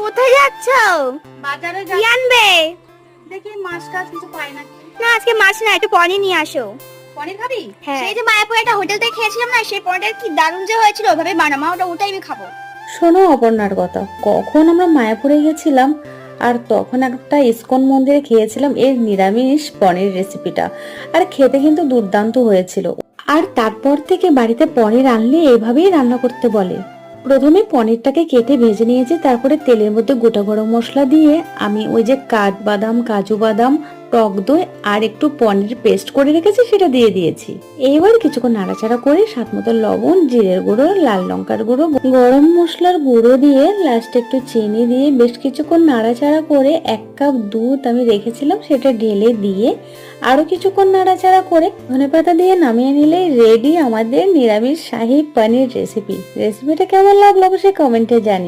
কোথায় যাচ্ছ? বাজারে কি আনবে? দেখি মাছ টাছ কিছু পাই না। না আজকে মাছ না, একটু পনির নিয়ে আসো। পনির খাবি? হ্যাঁ। সেই যে মায়াপুরে একটা হোটেল থেকে খেয়েছিলাম না, সেই পনিরটা কি দারুণ যে হয়েছিল, ওইভাবে বানামা, ওটাই আমি খাবো। শোনো অপর্ণার কথা, কখন আমরা মায়াপুরে গেছিলাম আর তখন একটা ইসকন মন্দিরে খেয়েছিলাম এর নিরামিষ পনির রেসিপিটা, আর খেতে কিন্তু দুর্দান্ত হয়েছিল। আর তারপর থেকে বাড়িতে পনির আনলে এভাবেই রান্না করতে বলে। প্রথমে পনিরটাকে কেটে ভেজে নিয়েছি, তারপরে তেলের মধ্যে গোটা গরম মশলা দিয়ে আমি ওই যে কাঠবাদাম, কাজু বাদাম, টক দই আর একটু পনির পেস্ট করে রেখেছি সেটা দিয়ে দিয়েছি। এইবার কিছুক্ষণ নাড়াচাড়া করে স্বাদ মতো লবণ, জিরের গুঁড়ো, লাল লঙ্কার গুঁড়ো, গরম মশলার গুঁড়ো দিয়ে লাস্টে একটু চিনি দিয়ে বেশ কিছুক্ষণ নাড়াচাড়া করে 1 কাপ দুধ আমি রেখেছিলাম সেটা ঢেলে দিয়ে আরো কিছুক্ষণ নাড়াচাড়া করে ধনেপাতা দিয়ে নামিয়ে নিলেই রেডি আমাদের নিরামিষ শাহী পনির রেসিপিটা কেমন লাগলো অবশ্যই কমেন্টে জানিও।